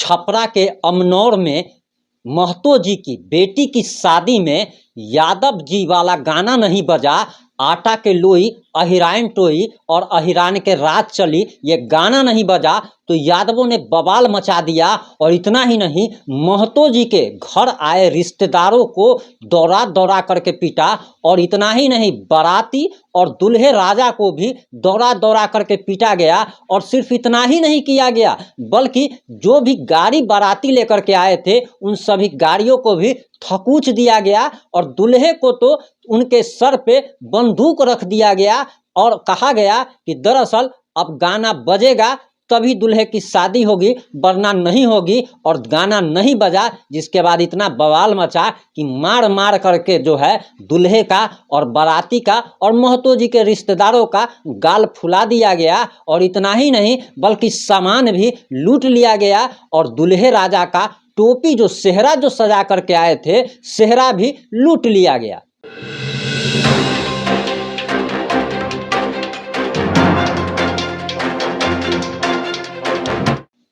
छपरा के अमनौर में महतो जी की बेटी की शादी में यादव जी वाला गाना नहीं बजा। आटा के लोई अहिरान टोई और अहिरान के रात चली, ये गाना नहीं बजा तो यादवों ने बवाल मचा दिया। और इतना ही नहीं, महतो जी के घर आए रिश्तेदारों को दौड़ा दौड़ा करके पीटा। और इतना ही नहीं, बाराती और दूल्हे राजा को भी दौड़ा दौड़ा करके पीटा गया। और सिर्फ इतना ही नहीं किया गया, बल्कि जो भी गाड़ी बाराती लेकर के आए थे उन सभी गाड़ियों को भी थकूच दिया गया। और दूल्हे को तो उनके सर पे बंदूक रख दिया गया और कहा गया कि दरअसल अब गाना बजेगा तभी दूल्हे की शादी होगी, वरना नहीं होगी। और गाना नहीं बजा, जिसके बाद इतना बवाल मचा कि मार मार करके जो है दूल्हे का और बाराती का और महतो जी के रिश्तेदारों का गाल फुला दिया गया। और इतना ही नहीं, बल्कि सामान भी लूट लिया गया। और दूल्हे राजा का टोपी जो सेहरा जो सजा करके आए थे, सेहरा भी लूट लिया गया।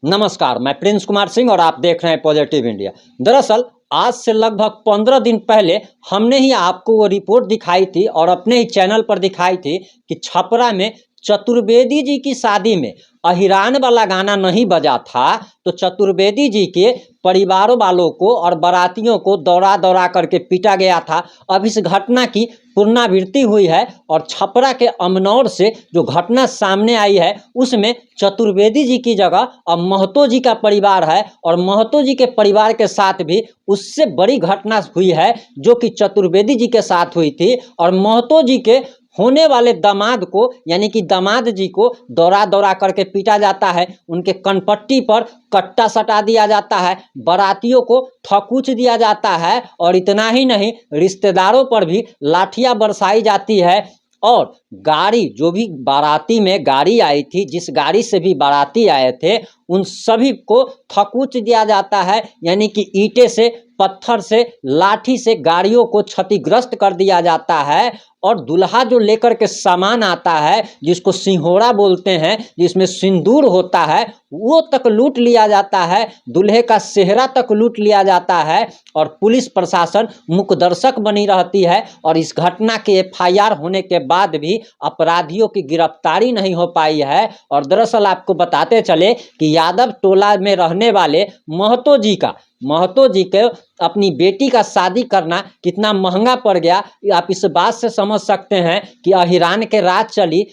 नमस्कार, मैं प्रिंस कुमार सिंह और आप देख रहे हैं पॉजिटिव इंडिया। दरअसल आज से लगभग 15 दिन पहले हमने ही आपको वो रिपोर्ट दिखाई थी और अपने ही चैनल पर दिखाई थी कि छपरा में चतुर्वेदी जी की शादी में अहिरान वाला गाना नहीं बजा था, तो चतुर्वेदी जी के परिवार वालों को और बारातियों को दौड़ा दौड़ा करके पीटा गया था। अब इस घटना की पुनरावृत्ति हुई है और छपरा के अमनौर से जो घटना सामने आई है उसमें चतुर्वेदी जी की जगह अब महतो जी का परिवार है। और महतो जी के परिवार के साथ भी उससे बड़ी घटना हुई है जो कि चतुर्वेदी जी के साथ हुई थी। और महतो जी के होने वाले दामाद को, यानी कि दामाद जी को दौड़ा दौड़ा करके पीटा जाता है, उनके कनपट्टी पर कट्टा सटा दिया जाता है, बारातियों को थकूच दिया जाता है। और इतना ही नहीं, रिश्तेदारों पर भी लाठियां बरसाई जाती है। और गाड़ी, जो भी बाराती में गाड़ी आई थी, जिस गाड़ी से भी बाराती आए थे, उन सभी को थकूच दिया जाता है, यानी कि ईंटे से, पत्थर से, लाठी से गाड़ियों को क्षतिग्रस्त कर दिया जाता है। और दूल्हा जो लेकर के सामान आता है, जिसको सिंहोरा बोलते हैं, जिसमें सिंदूर होता है, वो तक लूट लिया जाता है, दूल्हे का सेहरा तक लूट लिया जाता है। और पुलिस प्रशासन मूकदर्शक बनी रहती है। और इस घटना के FIR होने के बाद भी अपराधियों की गिरफ्तारी नहीं हो पाई है। और दरअसल आपको बताते चले कि यादव टोला में रहने वाले महतो जी के अपनी बेटी का शादी करना कितना महंगा पड़ गया, आप इस बात से समझ सकते हैं कि अहिरान के रात चली,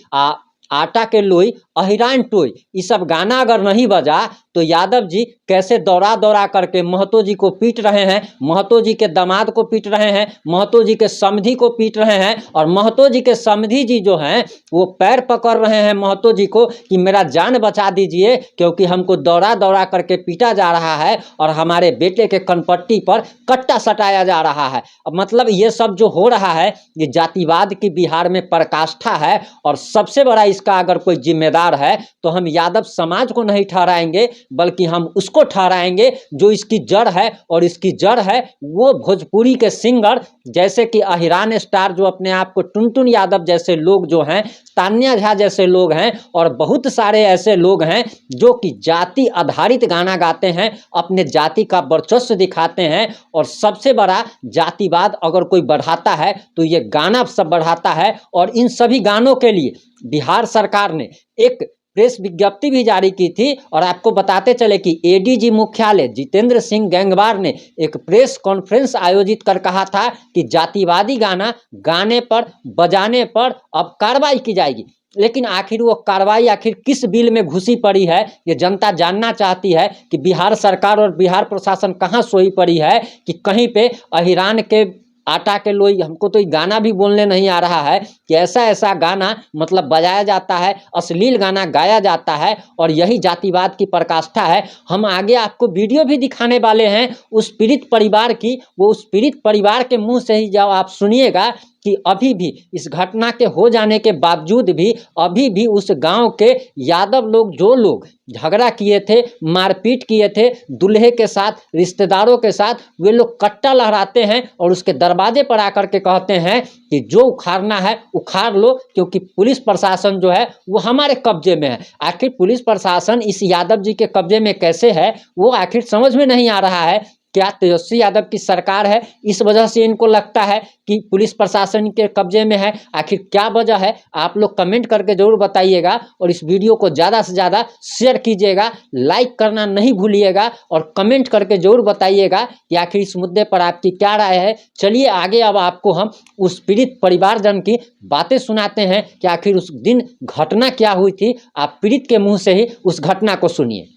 आटा के लोई अहिरान टोई, ये सब गाना अगर नहीं बजा तो यादव जी कैसे दौड़ा दौड़ा करके महतो जी को पीट रहे हैं, महतो जी के दामाद को पीट रहे हैं, महतो जी के समधी को पीट रहे हैं। और महतो जी के समधी जी जो हैं वो पैर पकड़ रहे हैं महतो जी को कि मेरा जान बचा दीजिए, क्योंकि हमको दौड़ा दौड़ा करके पीटा जा रहा है और हमारे बेटे के कनपट्टी पर कट्टा सटाया जा रहा है। अब मतलब ये सब जो हो रहा है, ये जातिवाद की बिहार में पराकाष्ठा है। और सबसे बड़ा इसका अगर कोई जिम्मेदार है तो हम यादव समाज को नहीं ठहराएंगे, बल्कि हम उसको ठहराएंगे जो इसकी जड़ है। और इसकी जड़ है वो भोजपुरी के सिंगर, जैसे कि अहिरान स्टार, जो अपने आप को टुनटुन यादव जैसे लोग जो हैं, तान्या झा जैसे लोग हैं, और बहुत सारे ऐसे लोग हैं जो कि जाति आधारित गाना गाते हैं, अपने जाति का वर्चस्व दिखाते हैं। और सबसे बड़ा जातिवाद अगर कोई बढ़ाता है तो ये गाना सब बढ़ाता है। और इन सभी गानों के लिए बिहार सरकार ने एक प्रेस विज्ञप्ति भी जारी की थी। और आपको बताते चले कि ADG मुख्यालय जितेंद्र सिंह गैंगवार ने एक प्रेस कॉन्फ्रेंस आयोजित कर कहा था कि जातिवादी गाना गाने पर, बजाने पर अब कार्रवाई की जाएगी। लेकिन आखिर वो कार्रवाई आखिर किस बिल में घुसी पड़ी है, ये जनता जानना चाहती है कि बिहार सरकार और बिहार प्रशासन कहाँ सोई पड़ी है कि कहीं पे अहिरान के आटा के लोई, हमको तो ये गाना भी बोलने नहीं आ रहा है कि ऐसा ऐसा गाना मतलब बजाया जाता है, अश्लील गाना गाया जाता है। और यही जातिवाद की पराकाष्ठा है। हम आगे आपको वीडियो भी दिखाने वाले हैं उस पीड़ित परिवार की, वो उस पीड़ित परिवार के मुंह से ही जब आप सुनिएगा कि अभी भी इस घटना के हो जाने के बावजूद भी अभी भी उस गांव के यादव लोग, जो लोग झगड़ा किए थे, मारपीट किए थे दूल्हे के साथ, रिश्तेदारों के साथ, वे लोग कट्टा लहराते हैं और उसके दरवाजे पर आकर के कहते हैं कि जो उखाड़ना है उखाड़ लो, क्योंकि पुलिस प्रशासन जो है वो हमारे कब्जे में है। आखिर पुलिस प्रशासन इस यादव जी के कब्जे में कैसे है, वो आखिर समझ में नहीं आ रहा है। क्या तेजस्वी यादव की सरकार है, इस वजह से इनको लगता है कि पुलिस प्रशासन के कब्जे में है? आखिर क्या वजह है? आप लोग कमेंट करके जरूर बताइएगा और इस वीडियो को ज़्यादा से ज़्यादा शेयर कीजिएगा, लाइक करना नहीं भूलिएगा और कमेंट करके जरूर बताइएगा कि आखिर इस मुद्दे पर आपकी क्या राय है। चलिए आगे अब आपको हम उस पीड़ित परिवारजन की बातें सुनाते हैं कि आखिर उस दिन घटना क्या हुई थी। आप पीड़ित के मुँह से ही उस घटना को सुनिए।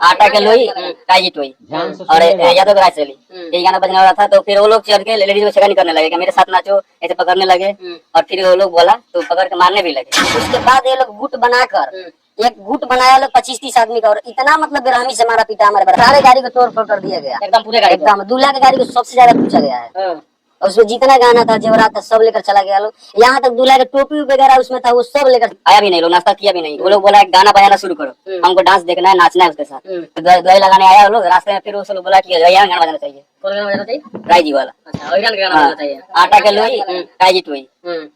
आटा के लोई काजी टोई और यादव राज चली यही गाना बजने वाला था। तो फिर वो लोग चढ़ के लेडीज को छेड़खानी करने लगे कि मेरे साथ नाचो, ऐसे पकड़ने लगे और फिर वो लोग बोला तो पकड़ के मारने भी लगे। उसके बाद ये लोग गुट बनाकर एक गुट बनाया लोग 25-30 आदमी का और इतना मतलब बेरहमी से मारा पीटा, हमारे सारे गाड़ी को तोड़ फोड़ कर दिया गया, एकदम पूरे गाड़ी, एकदम दूल्हा की गाड़ी को सबसे ज्यादा पूछा गया है और उसमें जितना गाना था, जेवरात था, सब लेकर चला गया लोग। यहाँ तक दूल्हा का टोपी वगैरह उसमें था, वो सब लेकर आया भी नहीं, लोग नाश्ता किया भी नहीं। वो लोग बोला गाना बजाना शुरू करो, हमको डांस देखना है, नाचना है उसके साथ। दवाई लगाने आया वो लोग रास्ते में, फिर वो लोग बोला कि गाना बजाना चाहिए। कौन गाना बजाना चाहिए? रायजी वाला। आटा के लोई रायजी टोई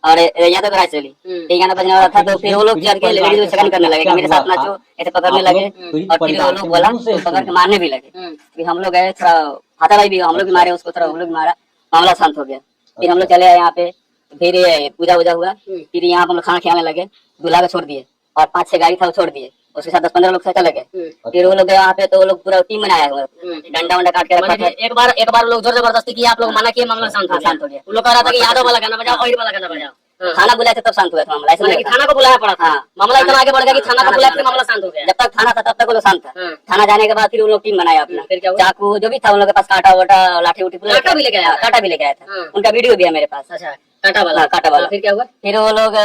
और यादव राज चली यही गाना बजने वाला था। तो फिर वो लोग चढ़ के लेडीज को छेड़खानी करने लगे कि मेरे साथ नाचो, ऐसे पकड़ने लगे और फिर वो लोग बोला तो पकड़ के मारने भी लगे। फिर हम लोग गए, थोड़ा हाथापाई भी, हम लोग भी मारे उसको, थोड़ा हम लोग भी मारा, मामला शांत हो गया। फिर हम लोग चले आए यहाँ पे, फिर पूजा वूजा हुआ, फिर यहाँ पे हम लोग खाना खिलाने लगे। दूल्हा को छोड़ दिए और 5-6 गाड़ी था वो छोड़ दिए, उसके साथ 10-15 लोग चले गए। फिर वो लोग यहाँ पे तो वो लोग पूरा टीम बनाया हुआ, डंडा वंडा काट के रखा था। एक बार लोग जोर जबरदस्ती किया, आप लोग मना किए, मामला शांत हो गया। वो लोग कह रहा था कि यादव वाला गाना बजाओ, और वाला गाना बजाओ। थाना बुलाया था तब शांत हुआ था मामला, ऐसा नहीं थाना को बुलाया पड़ा था। मामला इतना आगे बढ़ गया कि थाना को बुलाया फिर मामला शांत हो गया। जब तक थाना था तब तक वो लोग शांत था। थाना जाने के बाद फिर वो लोग टीम बनाया अपना, चाकू जो भी था उन लोग के पास, काटा वाटा लाठी उठी काटा भी लेके आया था। उनका वीडियो भी है मेरे पास। अच्छा, काटा वाला। फिर क्या हुआ? फिर वो लोग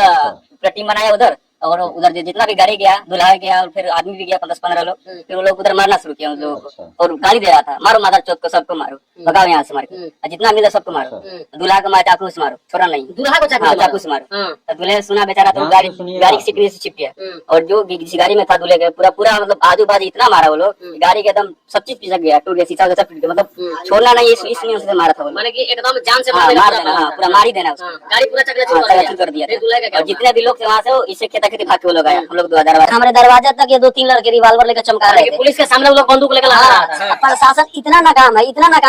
टीम बनाया उधर, और उधर जितना भी गाड़ी गया, दूल्हा गया और फिर आदमी भी गया 10-15 लोग। फिर वो लोग उधर मारना शुरू किया उन लोगों को और गाली दे रहा था, मारो मादर चौथ को, सबको मारो, भगाओ यहाँ से, मार के जितना मिला सबको मारो। दूल्हा को मारो, चाकू से मारो, छोड़ा नहीं, दूल्हा को चाकू से मारो। तो दूल्हे सुना बेचारा, तो गाड़ी की सीकड़ी से चिप गया और जो गाड़ी में था दूल्हे के पूरा मतलब आजू बाजू इतना मारा वो लोग, गाड़ी के एकदम सब चीज पिसक गया, टूट गया, शीशा सब टूट गया, मतलब छोड़ना नहीं, इसलिए उससे मारा था वो, माने कि एकदम जान से मार देना, पूरा मार ही देना उसको, गाड़ी पूरा चकनाचूर कर दिया। और जितने भी लोग थे वहाँ से इससे खेता खेती भाग के वो लोग आया। हम लोग हमारे दरवाजे तक ये 2-3 लड़के रिवाल्वर लेकर चमका रहे थे, पुलिस के सामने वो लोग बंदूक लेकर लगा रहा था। प्रशासन इतना नाकाम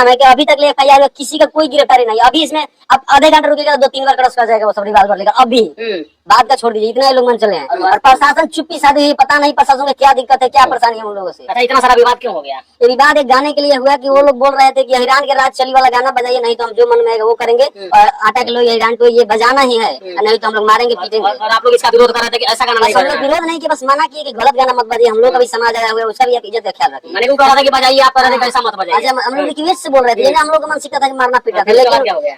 है कि अभी तक FIR किसी का कोई गिरफ्तारी नहीं। अभी इसमें अब आधे घंटे रुकेगा 2-3 बार क्रॉस कर जाएगा वो सब रिवाल्वर लेकर। अभी बात का छोड़ दीजिए, इतना लोग मन चले हैं और प्रशासन चुप्पी साधी हुई। पता नहीं प्रशासन में क्या दिक्कत है, क्या परेशानी है उन लोगों से। अच्छा, इतना सारा विवाद क्यों हो गया? ये विवाद एक गाने के लिए हुआ कि वो लोग बोल रहे थे कि हिरान के राज चली वाला गाना बजाइए, नहीं तो हम जो मन में है वो करेंगे और आटा के लोग हिरान को ये बजाना ही है, नहीं तो हम लोग मारेंगे पीटेंगे। और आप लोग इसका विरोध कर रहे थे कि ऐसा गाना नहीं, हम लोग विरोध नहीं कि बस मना किए कि गलत गाना मत बजाइए, हम लोग का भी समाज आया हुआ है, उसका भी इज्जत का ख्याल रखिए। मैंने कहा था कि बजाइए, आप कह रहे थे ऐसा मत बजाइए। अच्छा, हम लोग रिक्वेस्ट से बोल रहे थे, हम लोग का मन सीखा था कि मारना पीटा था,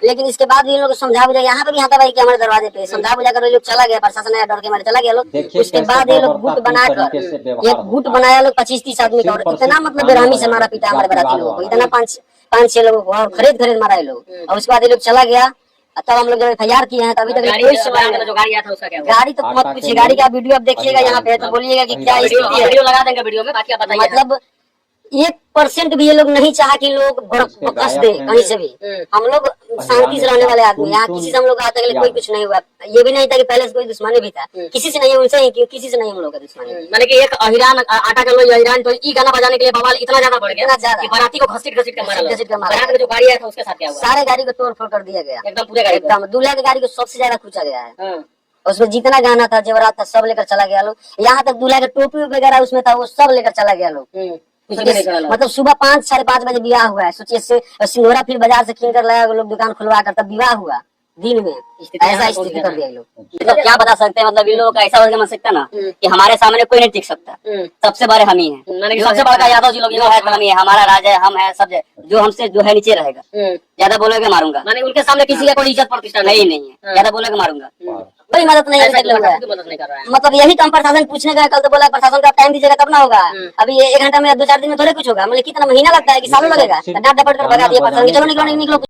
लेकिन इसके बाद भी इन लोग समझा बुझा, यहाँ पे भी आता भाई कि हमारे दरवाजे पे समझा बुझा कर लोग चला गया, प्रशासन ने डर के मारे चला गया लोग। उसके बाद ये लोग गुट बनाकर एक गुट बनाया लोग 25-30 आदमी का और इतना मतलब बेरहमी से मारा पीटा हमारे बराती लोगों को, इतना 5-6 लोगों को और खरीद मारा ये लोग। और उसके बाद ये लोग चला गया, तब हम लोग FIR किए हैं, तभी तक कोई जो गाड़ी आया था उसका क्या हुआ? गाड़ी तो मत पूछिए, गाड़ी का वीडियो आप देखिएगा यहाँ पे तो बोलिएगा कि क्या स्थिति है। वीडियो लगा देंगे वीडियो में, बाकी आप बताइए। मतलब 1% भी ये लोग नहीं चाहा कि लोग बकस दे कहीं से भी। हम लोग शांति से रहने वाले आदमी, यहाँ किसी से हम लोग आज तक कोई कुछ नहीं हुआ। ये भी नहीं था कि पहले से कोई दुश्मनी भी था, किसी से नहीं, उनसे ही, किसी से नहीं हम लोग का दुश्मनी। मैंने कि एक अहिरान आटा का लोग अहिरान तो ई गाना बजाने के लिए बवाल इतना ज्यादा बढ़ गया कि बाराती को घसीट के मारा। बारात में जो गाड़ी आया था उसके साथ क्या हुआ? सारे गाड़ी को तोड़ फोड़ कर दिया गया, एकदम पूरे गाड़ी, एकदम दूल्हा की गाड़ी को सबसे ज्यादा पूछा गया है। उसमें जितना गाना था, जेवरात था, सब लेकर चला गया लोग। यहाँ तक दूल्हा का टोपी वगैरह उसमें था, वो सब लेकर चला गया लोग। मतलब सुबह 5-5:30 बजे विवाह हुआ है, सोचिए से सिंघोरा फिर बाजार से कीन कर लाया लोग, दुकान खुलवा कर तब विवाह हुआ दिन में। ऐसा स्थिति कर दिया लोग। मतलब क्या बता सकते हैं, मतलब इन लोगों का ऐसा हो सकता ना कि हमारे सामने कोई नहीं टिक सकता, सबसे बड़े हम ही हैं, सबसे बड़ा यादव जी लोग जो है हम ही है, हमारा राज है, हम है, सब जो हमसे जो है नीचे रहेगा। ज्यादा बोलोगे मारूंगा, मैंने उनके सामने किसी का कोई इज्जत प्रतिष्ठा नहीं है, ज्यादा बोलोगे मारूंगा। कोई मदद नहीं कर रहा है। मतलब यही तो हम प्रशासन पूछने गए कल, तो बोला प्रशासन का टाइम दीजिएगा तब ना होगा। अभी 1 घंटा में 2-4 दिन में थोड़े कुछ होगा, मतलब कितना महीना लगता है कि सालों लगेगा। डांट डपट कर भगा दिया प्रशासन, चलो निकलो।